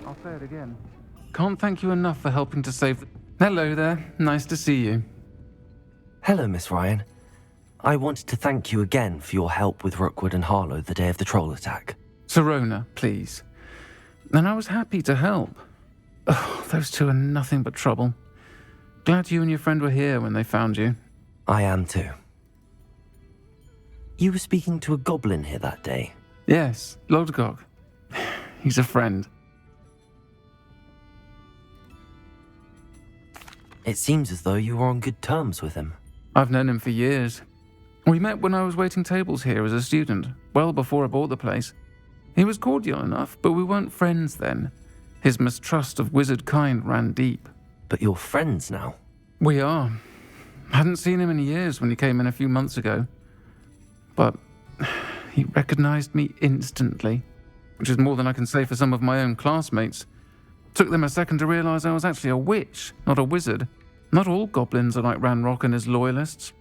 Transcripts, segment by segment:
I'll say it again. Can't thank you enough for helping to save... Hello there. Nice to see you. Hello, Miss Ryan. I wanted to thank you again for your help with Rookwood and Harlow the day of the troll attack. Sirona, please. And I was happy to help. Oh, those two are nothing but trouble. Glad you and your friend were here when they found you. I am too. You were speaking to a goblin here that day? Yes, Urtkot. He's a friend. It seems as though you were on good terms with him. I've known him for years. We met when I was waiting tables here as a student, well before I bought the place. He was cordial enough, but we weren't friends then. His mistrust of wizard kind ran deep. But you're friends now? We are. Hadn't seen him in years when he came in a few months ago. But he recognized me instantly, which is more than I can say for some of my own classmates. Took them a second to realize I was actually a witch, not a wizard. Not all goblins are like Ranrock and his loyalists.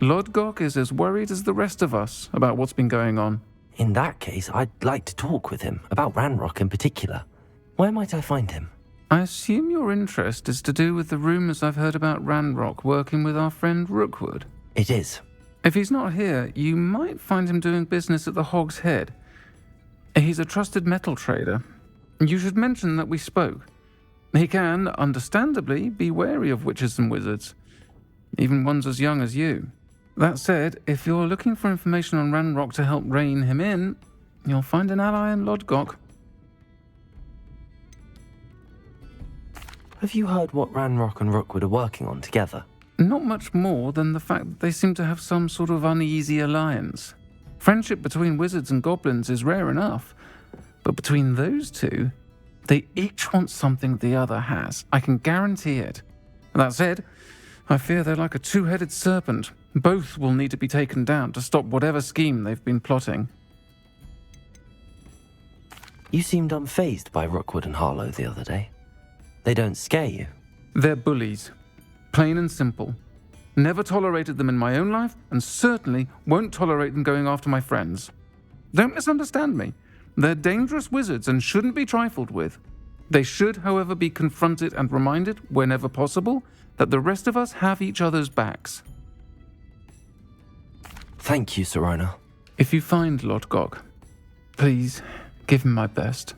Urtkot is as worried as the rest of us about what's been going on. In that case, I'd like to talk with him, about Ranrock in particular. Where might I find him? I assume your interest is to do with the rumors I've heard about Ranrock working with our friend Rookwood. It is. If he's not here, you might find him doing business at the Hog's Head. He's a trusted metal trader. You should mention that we spoke. He can, understandably, be wary of witches and wizards, even ones as young as you. That said, if you're looking for information on Ranrock to help rein him in, you'll find an ally in Urtkot. Have you heard what Ranrock and Rookwood are working on together? Not much more than the fact that they seem to have some sort of uneasy alliance. Friendship between wizards and goblins is rare enough, but between those two, they each want something the other has. I can guarantee it. That said, I fear they're like a two-headed serpent. Both will need to be taken down to stop whatever scheme they've been plotting. You seemed unfazed by Rookwood and Harlow the other day. They don't scare you. They're bullies. Plain and simple. Never tolerated them in my own life, and certainly won't tolerate them going after my friends. Don't misunderstand me. They're dangerous wizards and shouldn't be trifled with. They should, however, be confronted and reminded, whenever possible, that the rest of us have each other's backs. Thank you, Sirona. If you find Urtkot, please give him my best.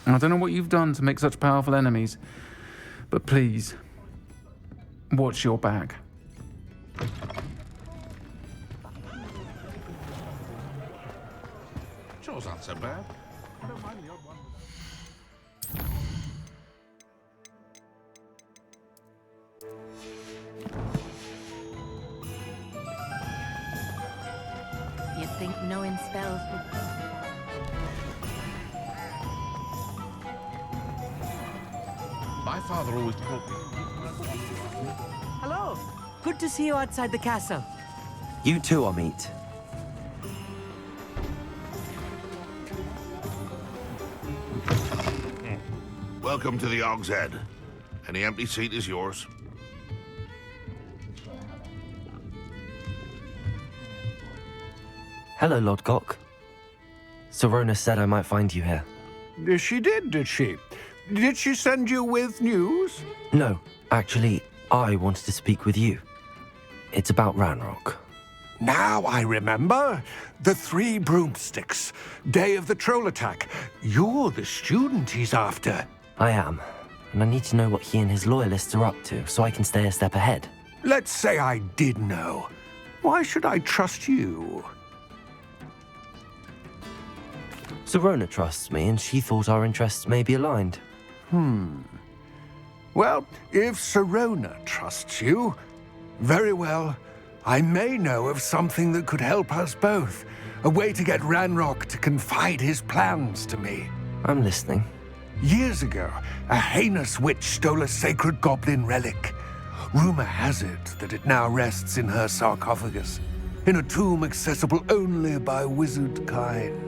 I don't know what you've done to make such powerful enemies, but please, watch your back. Chore's not so bad. I don't mind the odd one. You'd think knowing spells would... My father always told me. Hello. Good to see you outside the castle. You too, Amit. Welcome to the Hog's Head. Any empty seat is yours. Hello, Urtkot. Sirona said I might find you here. She did she? Did she send you with news? No, actually, I wanted to speak with you. It's about Ranrock. Now I remember. The 3 broomsticks. Day of the troll attack. You're the student he's after. I am, and I need to know what he and his loyalists are up to so I can stay a step ahead. Let's say I did know. Why should I trust you? Sirona trusts me, and she thought our interests may be aligned. Well, if Sirona trusts you, very well. I may know of something that could help us both. A way to get Ranrock to confide his plans to me. I'm listening. Years ago, a heinous witch stole a sacred goblin relic. Rumor has it that it now rests in her sarcophagus, in a tomb accessible only by wizard kind.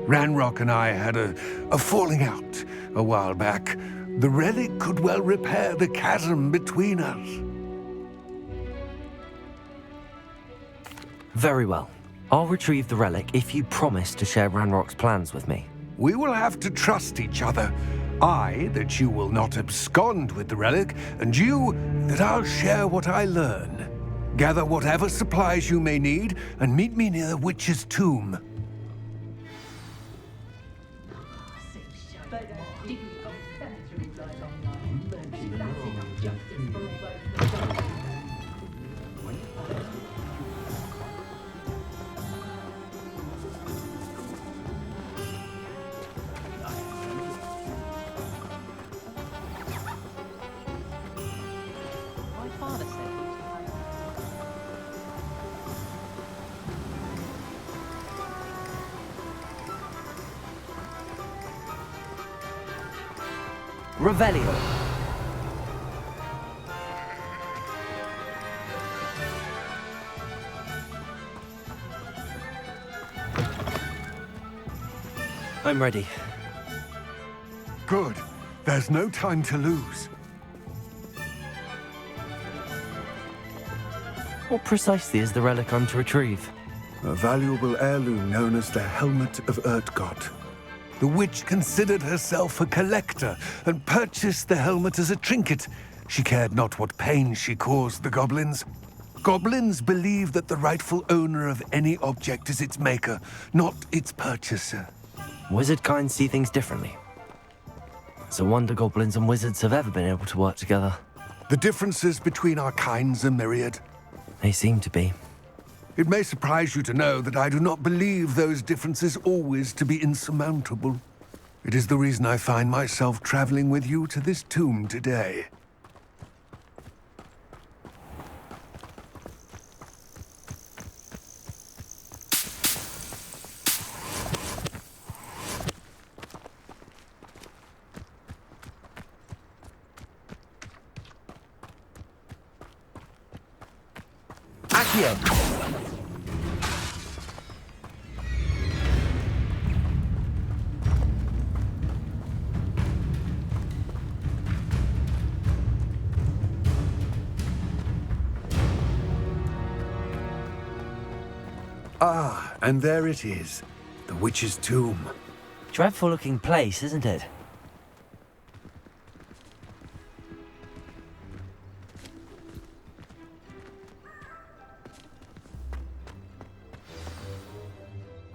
Ranrock and I had a falling out a while back. The relic could well repair the chasm between us. Very well. I'll retrieve the relic if you promise to share Ranrock's plans with me. We will have to trust each other. I, that you will not abscond with the relic, and you, that I'll share what I learn. Gather whatever supplies you may need, and meet me near the witch's tomb. My father said Revelio. I'm ready. Good. There's no time to lose. What precisely is the relic I'm to retrieve? A valuable heirloom known as the Helmet of Urtkot. The witch considered herself a collector and purchased the helmet as a trinket. She cared not what pain she caused the goblins. Goblins believe that the rightful owner of any object is its maker, not its purchaser. Wizard kind see things differently. It's a wonder goblins and wizards have ever been able to work together. The differences between our kinds are myriad. They seem to be. It may surprise you to know that I do not believe those differences always to be insurmountable. It is the reason I find myself traveling with you to this tomb today. Accio! Ah, and there it is. The witch's tomb. Dreadful looking place, isn't it?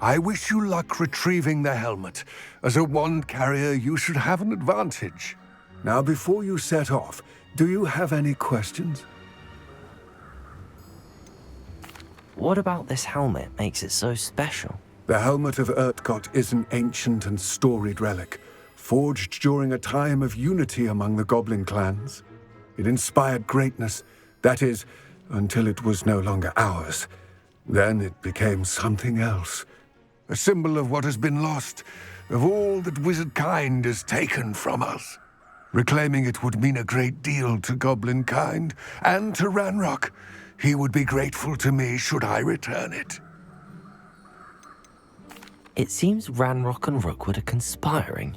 I wish you luck retrieving the helmet. As a wand carrier, you should have an advantage. Now, before you set off, do you have any questions? What about this helmet makes it so special? The Helmet of Urtkot is an ancient and storied relic, forged during a time of unity among the goblin clans. It inspired greatness, that is, until it was no longer ours. Then it became something else. A symbol of what has been lost, of all that wizard kind has taken from us. Reclaiming it would mean a great deal to goblin kind, and to Ranrock. He would be grateful to me should I return it. It seems Ranrock and Rookwood are conspiring.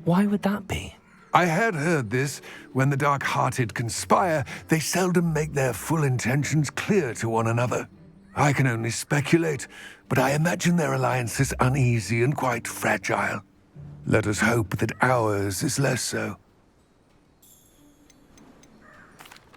Why would that be? I had heard this. When the dark-hearted conspire, they seldom make their full intentions clear to one another. I can only speculate, but I imagine their alliance is uneasy and quite fragile. Let us hope that ours is less so.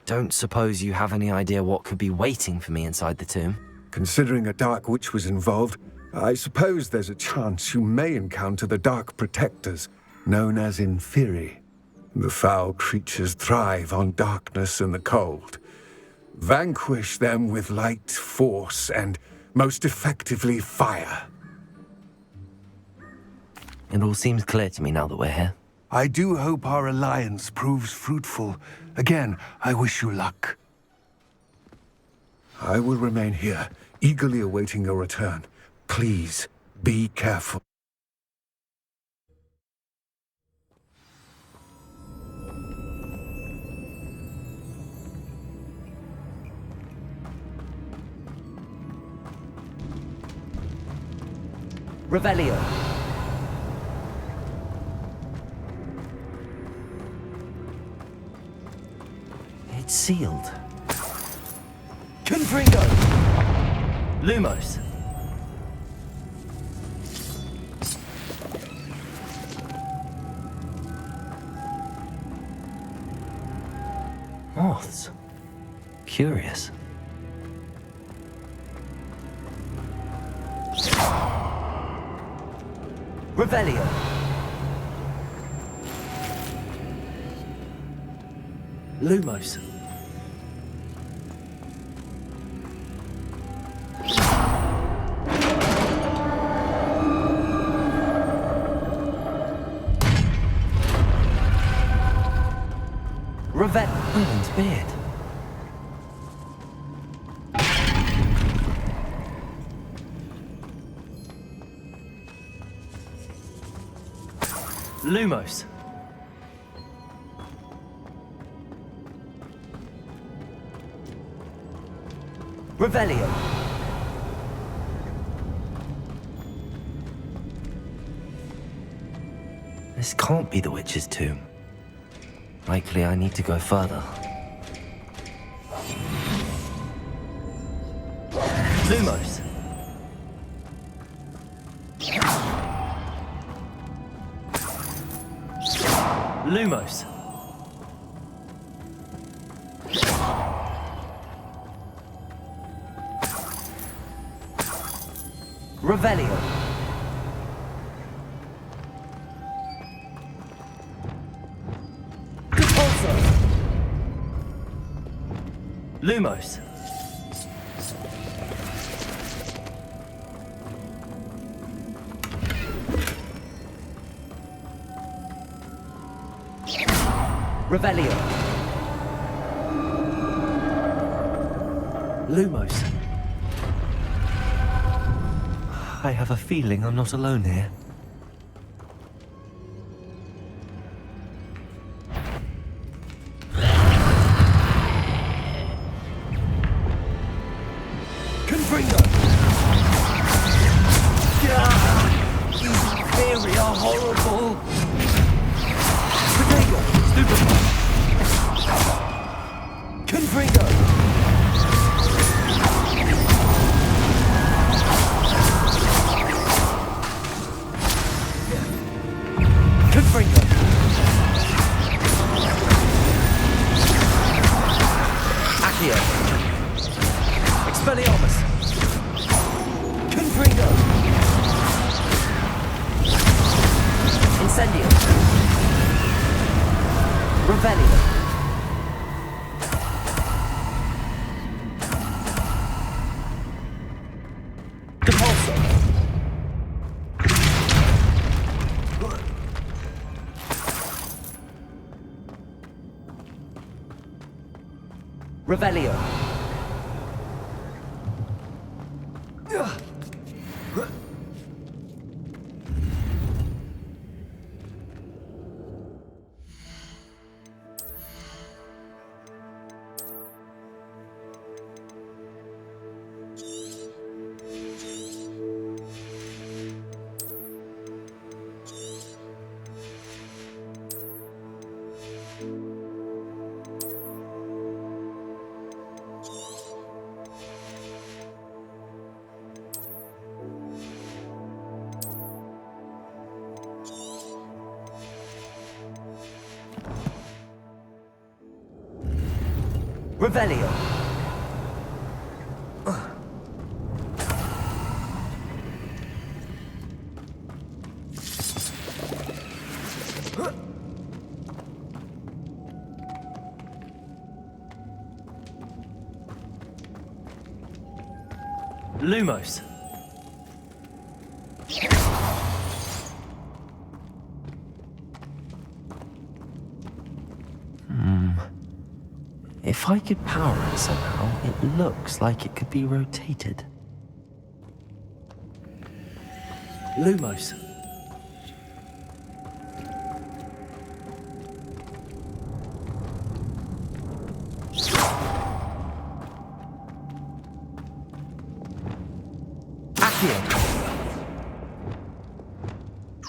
Don't suppose you have any idea what could be waiting for me inside the tomb? Considering a dark witch was involved, I suppose there's a chance you may encounter the Dark Protectors, known as Inferi. The foul creatures thrive on darkness and the cold. Vanquish them with light, force, and most effectively fire. It all seems clear to me now that we're here. I do hope our alliance proves fruitful. Again, I wish you luck. I will remain here, eagerly awaiting your return. Please, be careful. Revelio. It's sealed. Confringo! Lumos. Moths. Curious. Revelio. Lumos. Merlin's beard. Lumos. Revelio. This can't be the witch's tomb. Likely I need to go further. Lumos. Lumos. Revelio. Compulso. Lumos. Revelio. Lumos. I have a feeling I'm not alone here. Confringo! These theory are horrible! Potato! Stupefy! Confringo! Confringo! Accio! Expelliarmus! Confringo! Incendio! Revelio! Compulso! Revelio! Revelio. Lumos. If I could power it somehow, it looks like it could be rotated. Lumos. Accio.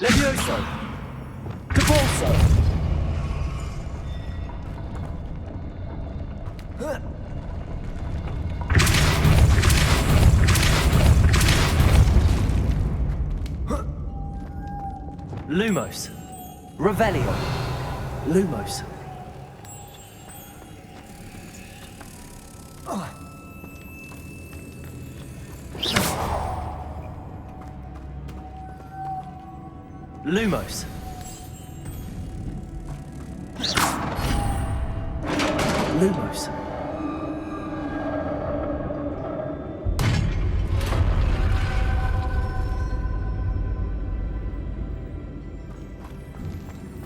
Levioso. Compulso. Lumos. Revelio. Lumos. Lumos. Lumos.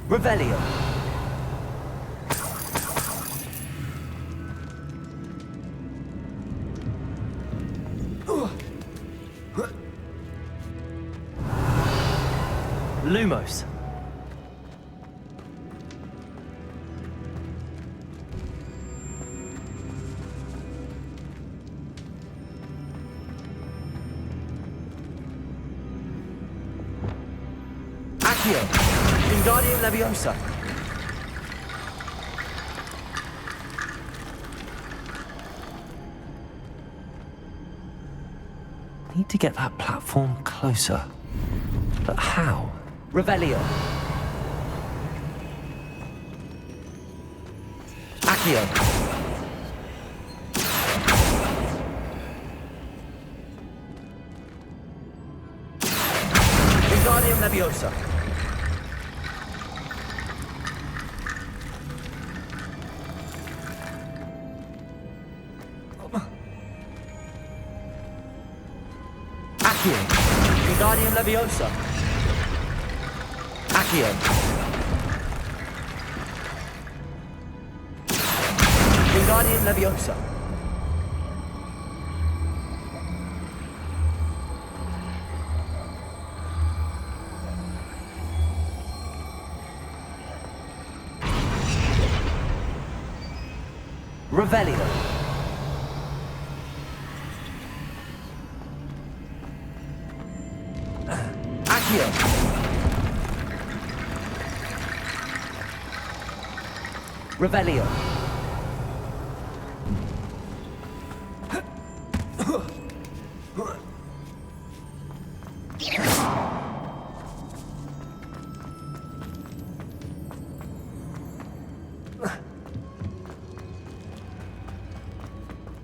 Revelio. Lumos. Accio. Wingardium Leviosa. Need to get that platform closer. But how? Revelio. Accio. Wingardium Leviosa. Accio. Wingardium Leviosa. Accio. Wingardium Leviosa. Revelio. Accio. Revelio.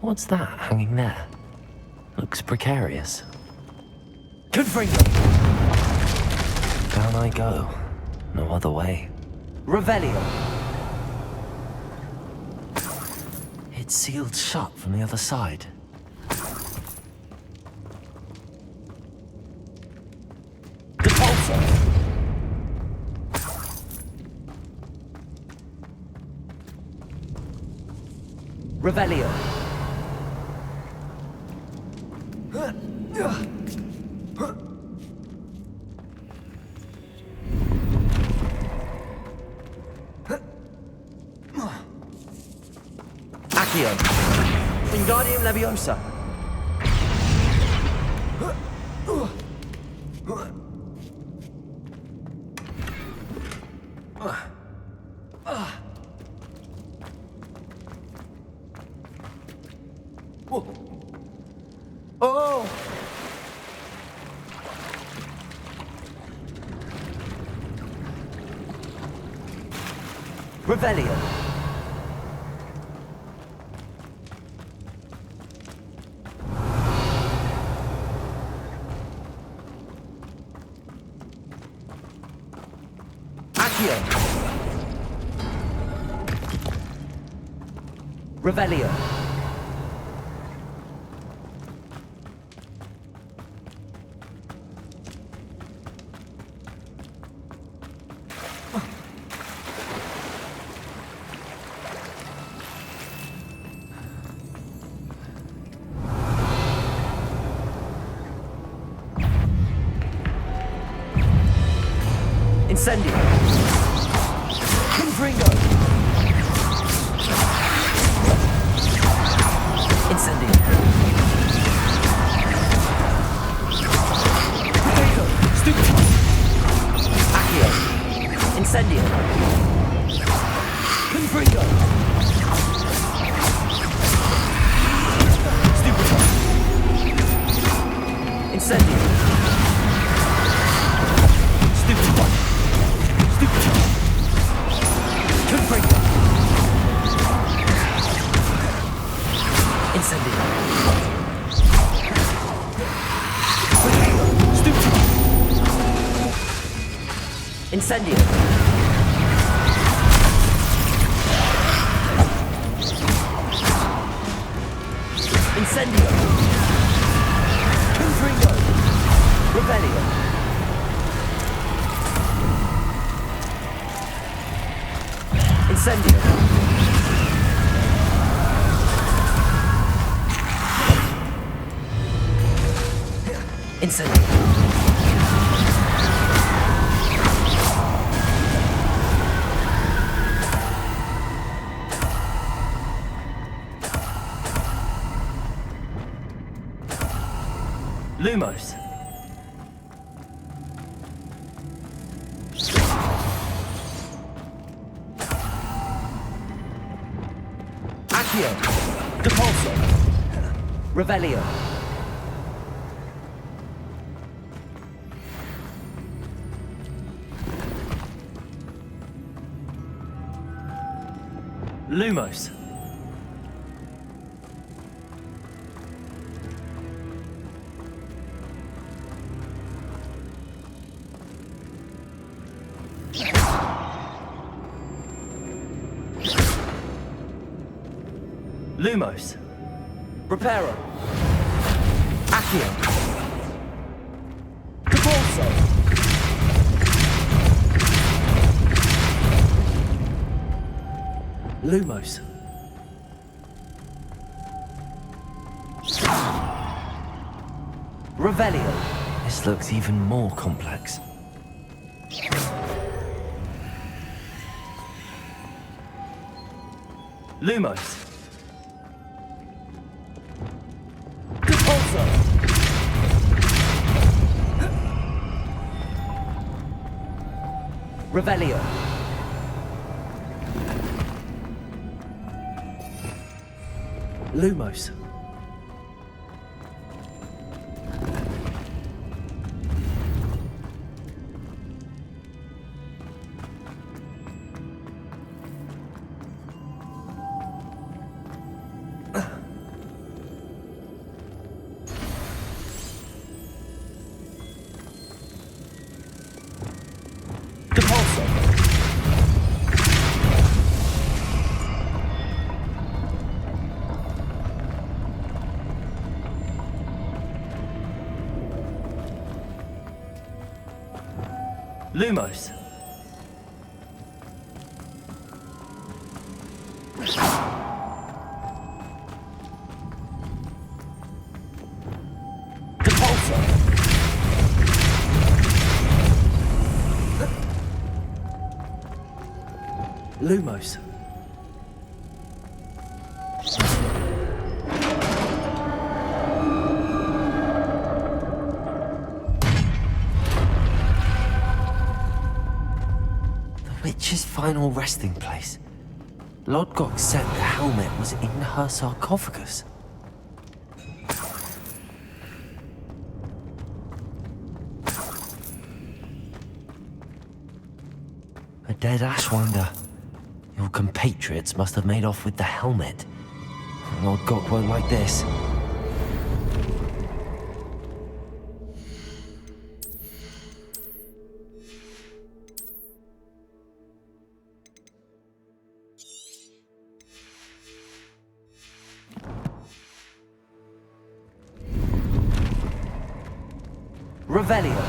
What's that hanging there? Looks precarious. Confringo! Down I go. No other way. Revelio. It's sealed shut from the other side. Depulso. Revelio. Accio. Wingardium Leviosa. Oh! Revelio. Accio. Revelio. Incendio. Confringo. Incendio. Potato. Stupid. Accio. Incendio. Confringo. Stupid. Incendio. Stupid one. Stupid. Confringo. Incendio. Stupid. Incendio! Incendio! Confringo! Revelio! Incendio! Incendio! Lumos. Accio. Depulso. Revelio. Lumos. Lumos. Reparo. Accio. Depulso. Lumos. Revelio. This looks even more complex. Lumos. Depulso. Revelio. Lumos. Depulso. Lumos. Depulso. Lumos. The witch's final resting place. Lodgok said the helmet was in her sarcophagus. A dead Ashwinder. Your compatriots must have made off with the helmet. Lodgok won't like this. Revelio.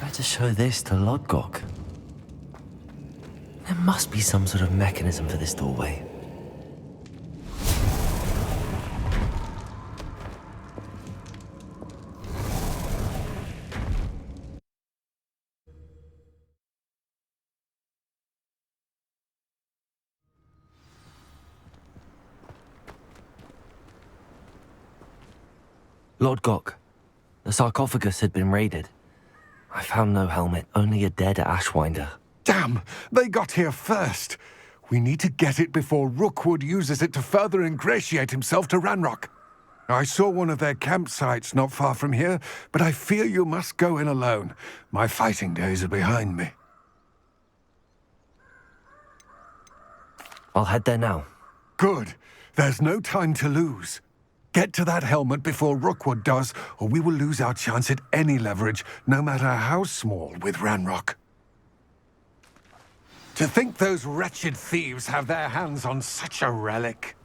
Better show this to Lodgok. There must be some sort of mechanism for this doorway. Lodgok, the sarcophagus had been raided. I found no helmet, only a dead Ashwinder. Damn! They got here first. We need to get it before Rookwood uses it to further ingratiate himself to Ranrock. I saw one of their campsites not far from here, but I fear you must go in alone. My fighting days are behind me. I'll head there now. Good. There's no time to lose. Get to that helmet before Rookwood does, or we will lose our chance at any leverage, no matter how small, with Ranrock. To think those wretched thieves have their hands on such a relic.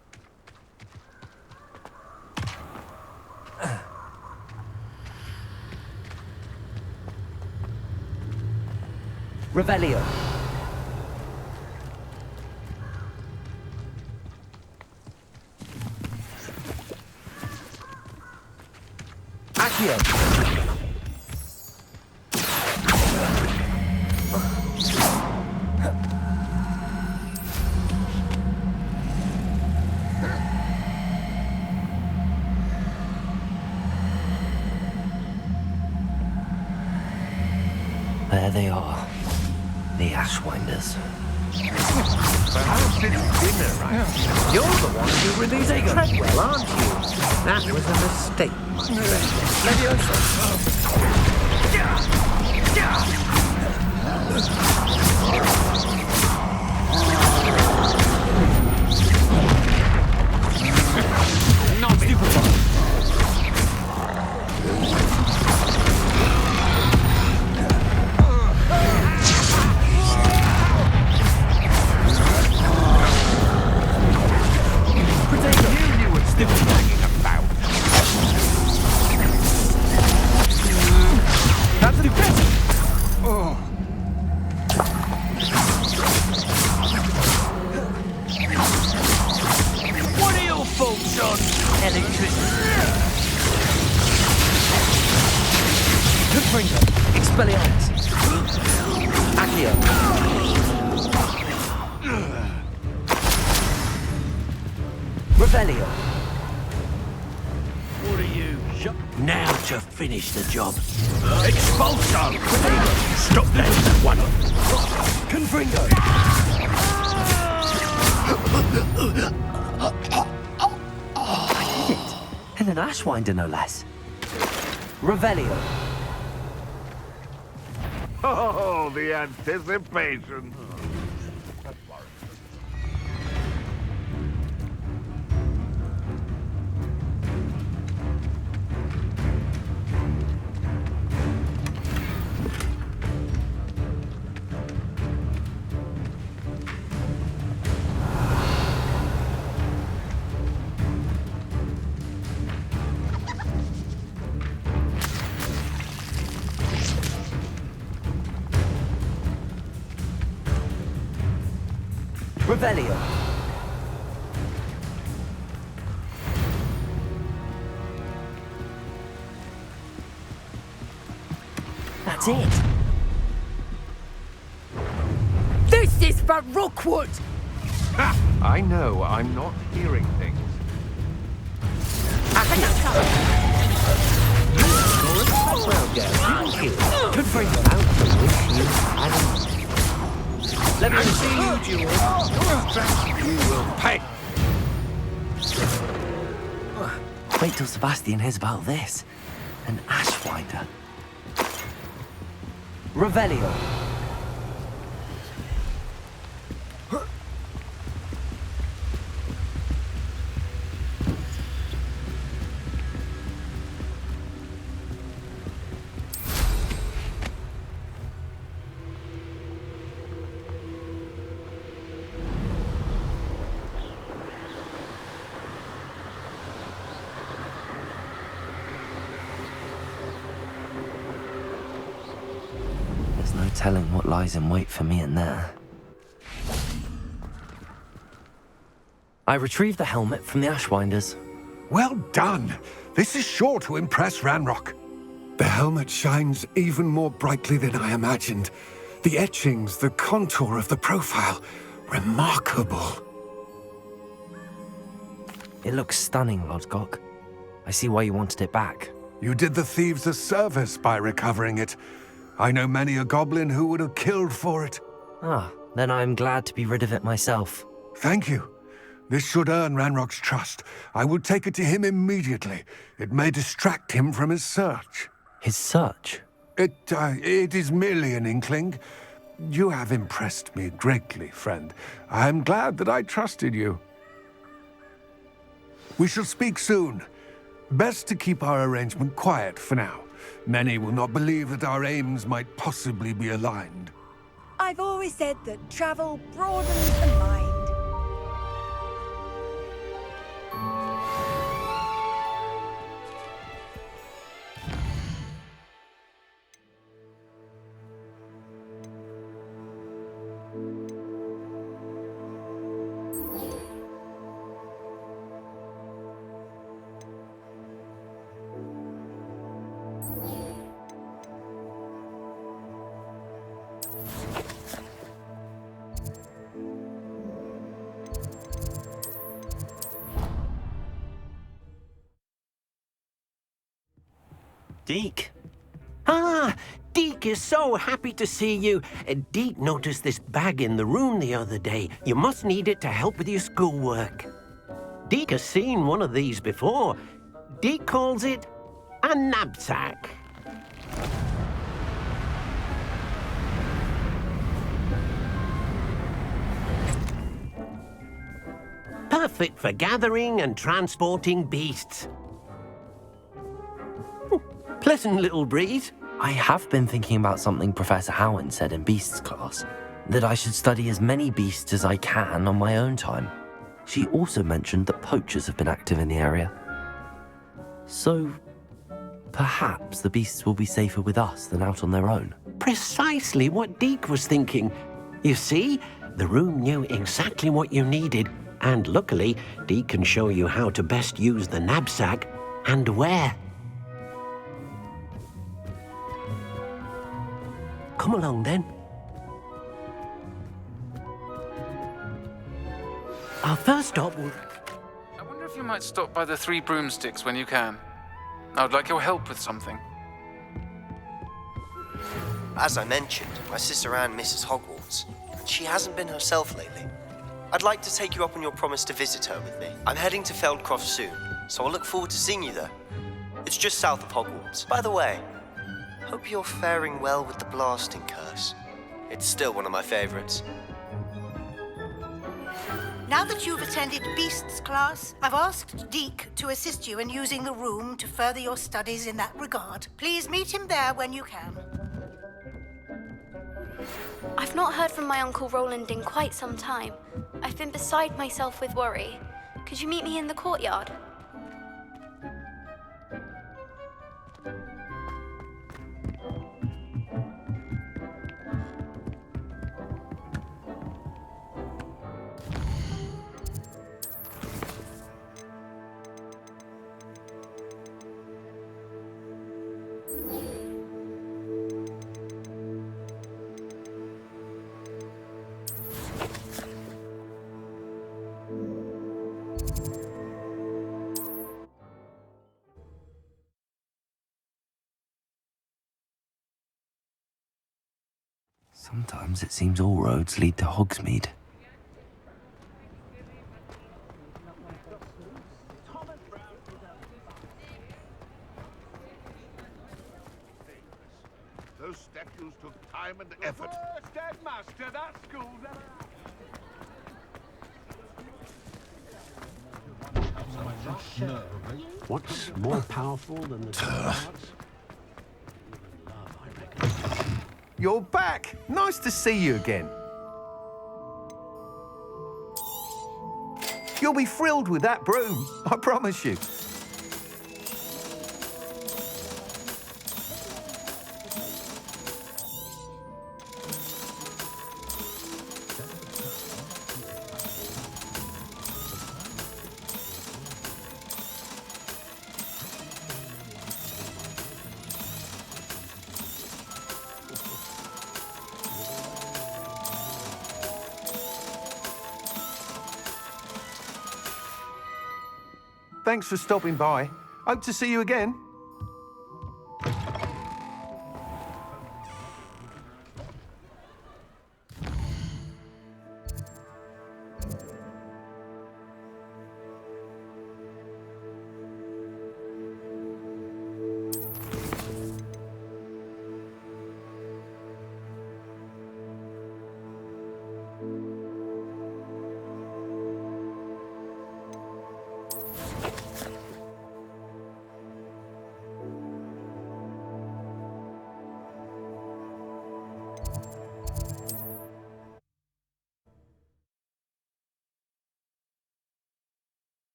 Revelio. Accio. There they are. The Ashwinders. Perhaps it's dinner, right? You're the one who released Treadwell, aren't you? That was a mistake, my friend. Not stupid. Expelliarmus. Accio. Revelio. What are you? Now to finish the job. Expulso! Stop that one. Confringo. I did it. And an Ashwinder, no less. Revelio. Oh, the anticipation. Revelio. That's it. This is for Rookwood! I know, I'm not hearing things. Well, girl, thank you. Confringo. Let me see you, Jewel. You will pay. Wait till Sebastian hears about this. An Ashwinder. Revelio. There's no telling what lies in wait for me in there. I retrieved the helmet from the Ashwinders. Well done. This is sure to impress Ranrock. The helmet shines even more brightly than I imagined. The etchings, the contour of the profile, remarkable. It looks stunning, Urtkot. I see why you wanted it back. You did the thieves a service by recovering it. I know many a goblin who would have killed for it. Ah, then I'm glad to be rid of it myself. Thank you. This should earn Ranrock's trust. I will take it to him immediately. It may distract him from his search. His search? It is merely an inkling. You have impressed me greatly, friend. I am glad that I trusted you. We shall speak soon. Best to keep our arrangement quiet for now. Many will not believe that our aims might possibly be aligned. I've always said that travel broadens the mind. Deke. Ah, Deke is so happy to see you. Deke noticed this bag in the room the other day. You must need it to help with your schoolwork. Deke has seen one of these before. Deke calls it a knapsack. Perfect for gathering and transporting beasts. Pleasant little breeze. I have been thinking about something Professor Howard said in Beasts class, that I should study as many beasts as I can on my own time. She also mentioned that poachers have been active in the area. So, perhaps the beasts will be safer with us than out on their own. Precisely what Deke was thinking. You see, the room knew exactly what you needed, and luckily, Deke can show you how to best use the knapsack and where. Come along, then. Our first stop will... I wonder if you might stop by the Three Broomsticks when you can. I would like your help with something. As I mentioned, my sister Anne misses Hogwarts, and she hasn't been herself lately. I'd like to take you up on your promise to visit her with me. I'm heading to Feldcroft soon, so I'll look forward to seeing you there. It's just south of Hogwarts. By the way, hope you're faring well with the blasting curse. It's still one of my favorites. Now that you've attended Beasts class, I've asked Deke to assist you in using the room to further your studies in that regard. Please meet him there when you can. I've not heard from my Uncle Roland in quite some time. I've been beside myself with worry. Could you meet me in the courtyard? Sometimes it seems all roads lead to Hogsmeade. Those statues took time and effort. First headmaster that school's What's more powerful than the arts? You're back! Nice to see you again. You'll be thrilled with that broom, I promise you. Thanks for stopping by. Hope to see you again.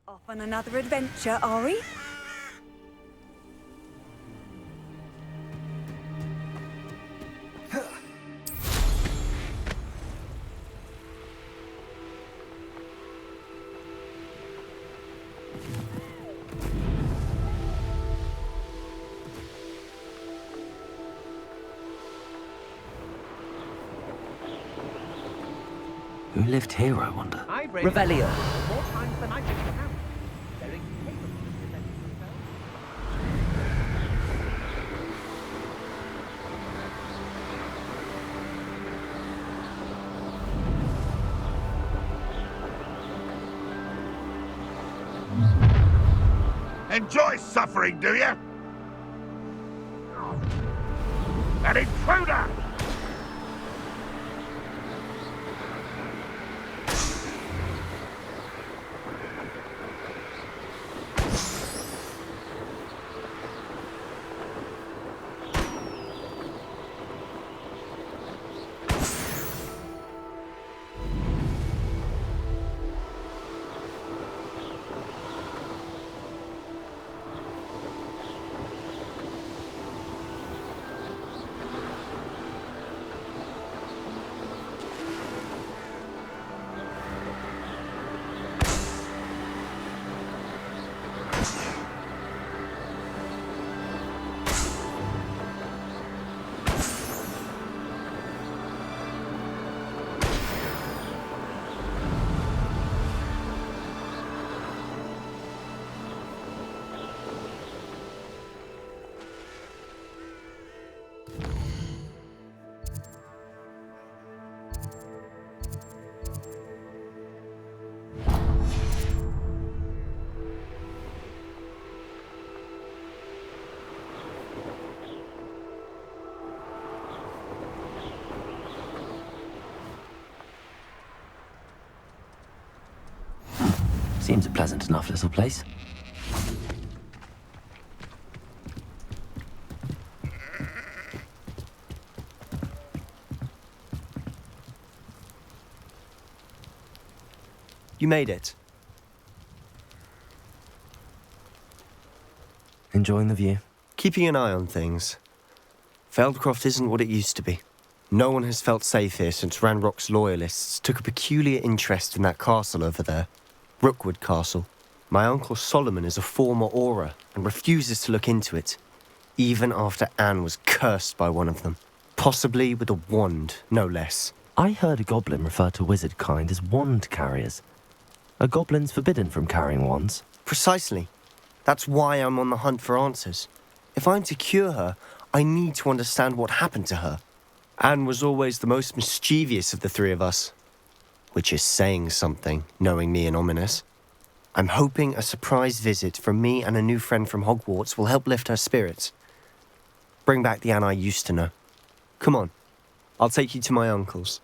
Off on another adventure, are we? Who lived here, I wonder? Revelio. Enjoy suffering, do you? An intruder! Seems a pleasant enough little place. You made it. Enjoying the view? Keeping an eye on things. Feldcroft isn't what it used to be. No one has felt safe here since Ranrock's loyalists took a peculiar interest in that castle over there. Rookwood Castle. My uncle Solomon is a former Auror and refuses to look into it, even after Anne was cursed by one of them. Possibly with a wand, no less. I heard a goblin refer to wizard kind as wand carriers. Are goblins forbidden from carrying wands? Precisely. That's why I'm on the hunt for answers. If I'm to cure her, I need to understand what happened to her. Anne was always the most mischievous of the three of us. Which is saying something, knowing me and Ominous. I'm hoping a surprise visit from me and a new friend from Hogwarts will help lift her spirits. Bring back the Anne I used to know. Come on, I'll take you to my uncle's.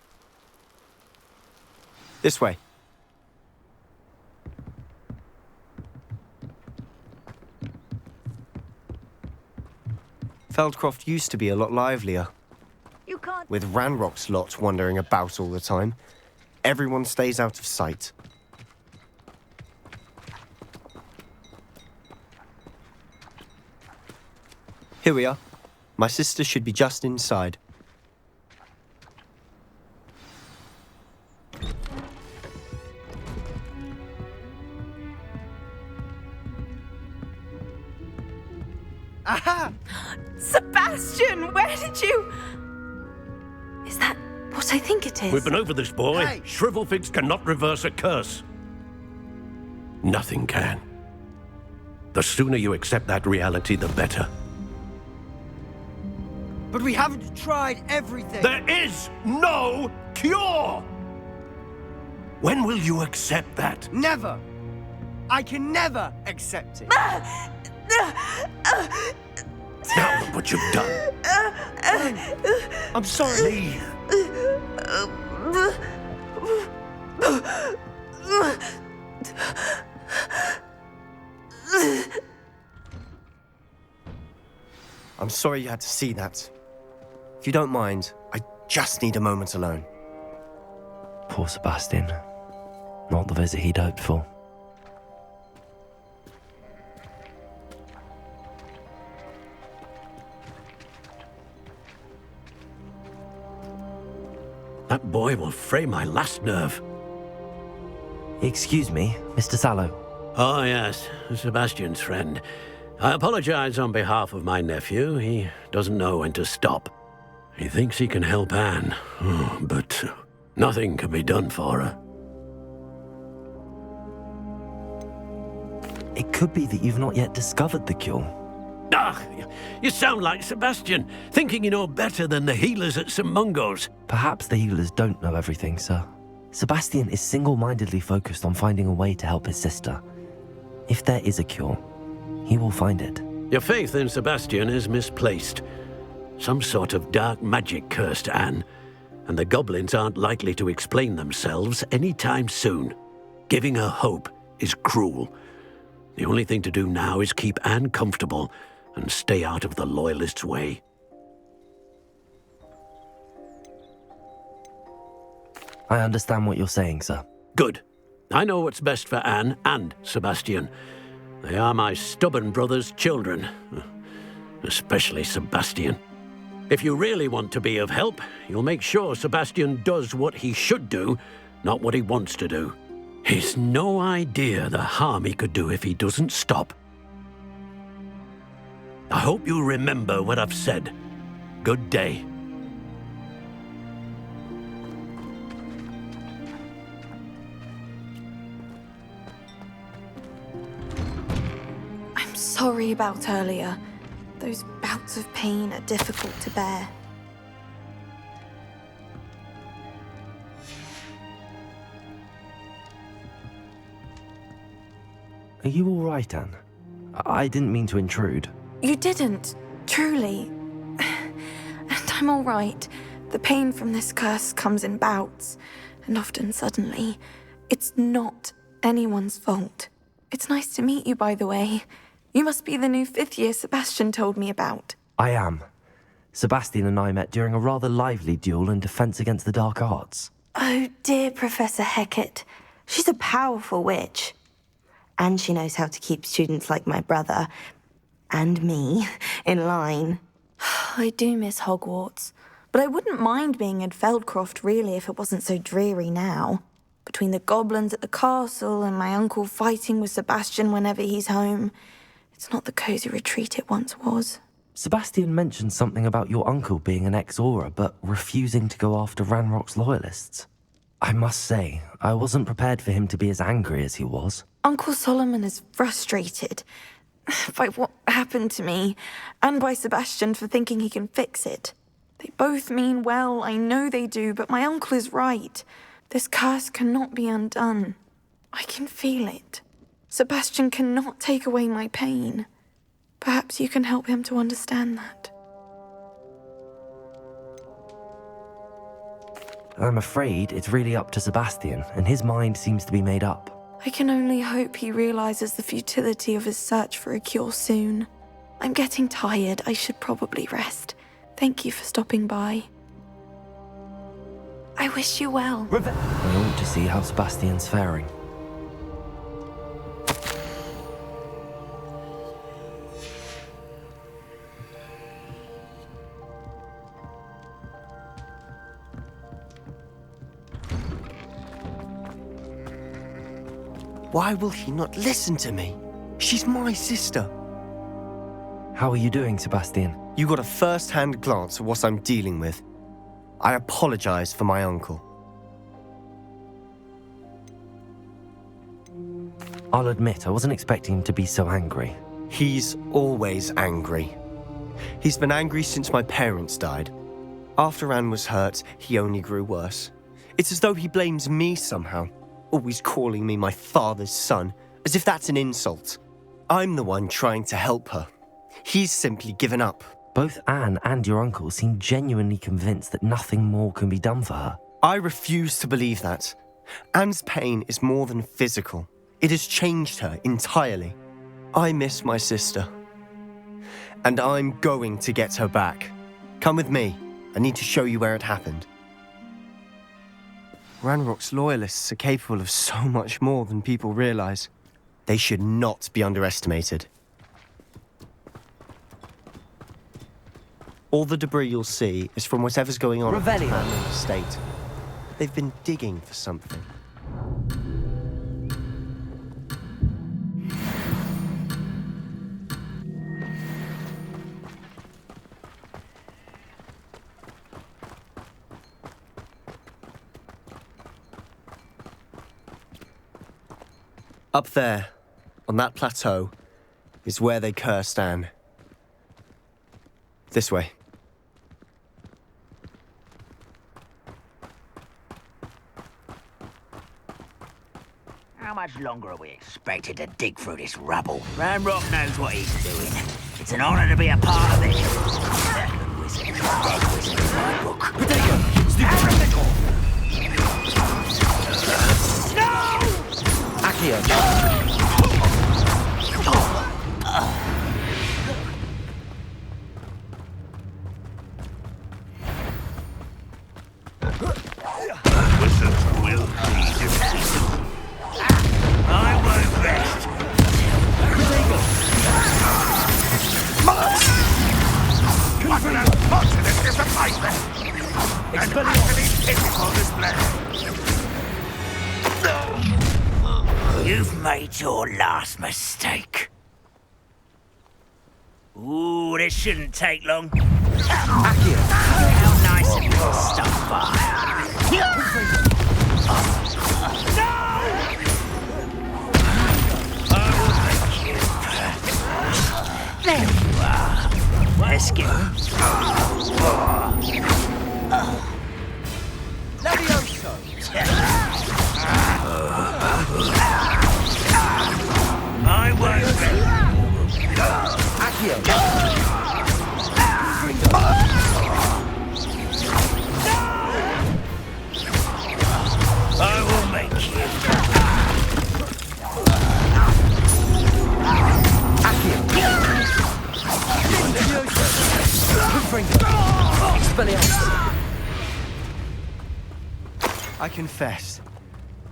This way. Feldcroft used to be a lot livelier. You can't. With Ranrock's lot wandering about all the time, everyone stays out of sight. Here we are. My sister should be just inside. Aha! Sebastian, where did you... Is that what I think it is? We've been over this, boy. Hey. Shrivelfigs cannot reverse a curse. Nothing can. The sooner you accept that reality, the better. But we haven't tried everything. There is no cure! When will you accept that? Never. I can never accept it. Now look what you've done. I'm sorry. Leave. I'm sorry you had to see that. If you don't mind, I just need a moment alone. Poor Sebastian. Not the visit he'd hoped for. boy will fray my last nerve. Excuse me, Mr. Sallow. Oh, yes, Sebastian's friend. I apologize on behalf of my nephew. He doesn't know when to stop. He thinks he can help Anne, but nothing can be done for her. It could be that you've not yet discovered the cure. Ah, you sound like Sebastian, thinking you know better than the healers at St. Mungo's. Perhaps the healers don't know everything, sir. Sebastian is single-mindedly focused on finding a way to help his sister. If there is a cure, he will find it. Your faith in Sebastian is misplaced. Some sort of dark magic cursed Anne, and the goblins aren't likely to explain themselves anytime soon. Giving her hope is cruel. The only thing to do now is keep Anne comfortable and stay out of the Loyalists' way. I understand what you're saying, sir. Good. I know what's best for Anne and Sebastian. They are my stubborn brother's children. Especially Sebastian. If you really want to be of help, you'll make sure Sebastian does what he should do, not what he wants to do. He's no idea the harm he could do if he doesn't stop. I hope you remember what I've said. Good day. I'm sorry about earlier. Those bouts of pain are difficult to bear. Are you all right, Anne? I didn't mean to intrude. You didn't, truly. And I'm all right. The pain from this curse comes in bouts, and often suddenly. It's not anyone's fault. It's nice to meet you, by the way. You must be the new 5th year Sebastian told me about. I am. Sebastian and I met during a rather lively duel in defense against the dark arts. Oh, dear Professor Hecat. She's a powerful witch. And she knows how to keep students like my brother, and me, in line. I do miss Hogwarts, but I wouldn't mind being in Feldcroft, really, if it wasn't so dreary now. Between the goblins at the castle and my uncle fighting with Sebastian whenever he's home, it's not the cosy retreat it once was. Sebastian mentioned something about your uncle being an ex-Auror, but refusing to go after Ranrock's Loyalists. I must say, I wasn't prepared for him to be as angry as he was. Uncle Solomon is frustrated by what happened to me, and by Sebastian for thinking he can fix it. They both mean well, I know they do, but my uncle is right. This curse cannot be undone. I can feel it. Sebastian cannot take away my pain. Perhaps you can help him to understand that. I'm afraid it's really up to Sebastian, and his mind seems to be made up. I can only hope he realizes the futility of his search for a cure soon. I'm getting tired. I should probably rest. Thank you for stopping by. I wish you well. I ought to see how Sebastian's faring. Why will he not listen to me? She's my sister. How are you doing, Sebastian? You got a first-hand glance at what I'm dealing with. I apologize for my uncle. I'll admit, I wasn't expecting him to be so angry. He's always angry. He's been angry since my parents died. After Anne was hurt, he only grew worse. It's as though he blames me somehow, always calling me my father's son, as if that's an insult. I'm the one trying to help her. He's simply given up. Both Anne and your uncle seem genuinely convinced that nothing more can be done for her. I refuse to believe that. Anne's pain is more than physical. It has changed her entirely. I miss my sister. And I'm going to get her back. Come with me. I need to show you where it happened. Ranrock's Loyalists are capable of so much more than people realize. They should not be underestimated. All the debris you'll see is from whatever's going on at the Estate. They've been digging for something. Up there, on that plateau, is where they cursed Anne. This way. How much longer are we expected to dig through this rubble? Ramrock knows what he's doing. It's an honor to be a part of it. The wizard is a dead wizard in my book. Potato! No! Accio! Wizards will be defeated. I won't rest. What an unfortunate disappointment! An utterly pitiful display! You've made your last mistake. Ooh, this shouldn't take long. How nice of you to stop by. There you are. Let's go. Levioso! I won't be. Accio! I will make you. I confess,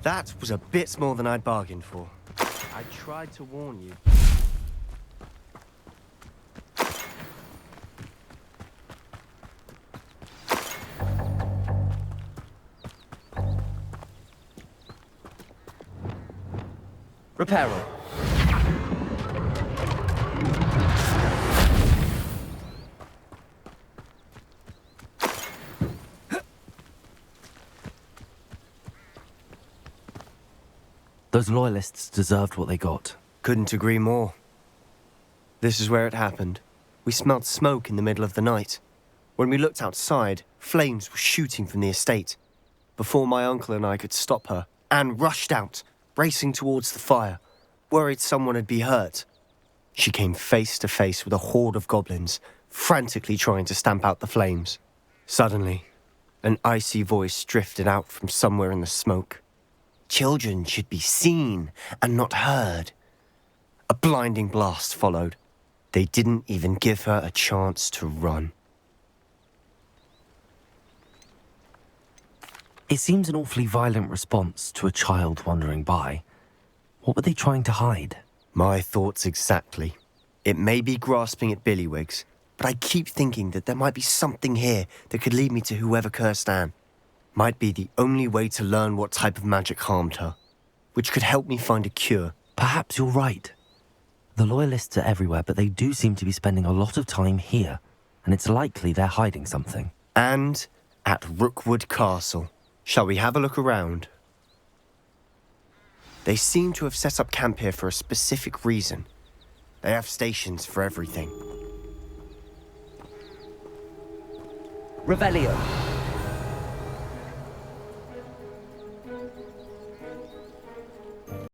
that was a bit more than I'd bargained for. I tried to warn you. Reparo. Those loyalists deserved what they got. Couldn't agree more. This is where it happened. We smelled smoke in the middle of the night. When we looked outside, flames were shooting from the estate. Before my uncle and I could stop her, Anne rushed out, racing towards the fire, worried someone had been hurt. She came face to face with a horde of goblins, frantically trying to stamp out the flames. Suddenly, an icy voice drifted out from somewhere in the smoke. Children should be seen and not heard. A blinding blast followed. They didn't even give her a chance to run. It seems an awfully violent response to a child wandering by. What were they trying to hide? My thoughts exactly. It may be grasping at billywhigs, but I keep thinking that there might be something here that could lead me to whoever cursed Anne. Might be the only way to learn what type of magic harmed her, which could help me find a cure. Perhaps you're right. The loyalists are everywhere, but they do seem to be spending a lot of time here, and it's likely they're hiding something. And at Rookwood Castle. Shall we have a look around? They seem to have set up camp here for a specific reason. They have stations for everything. Revelio.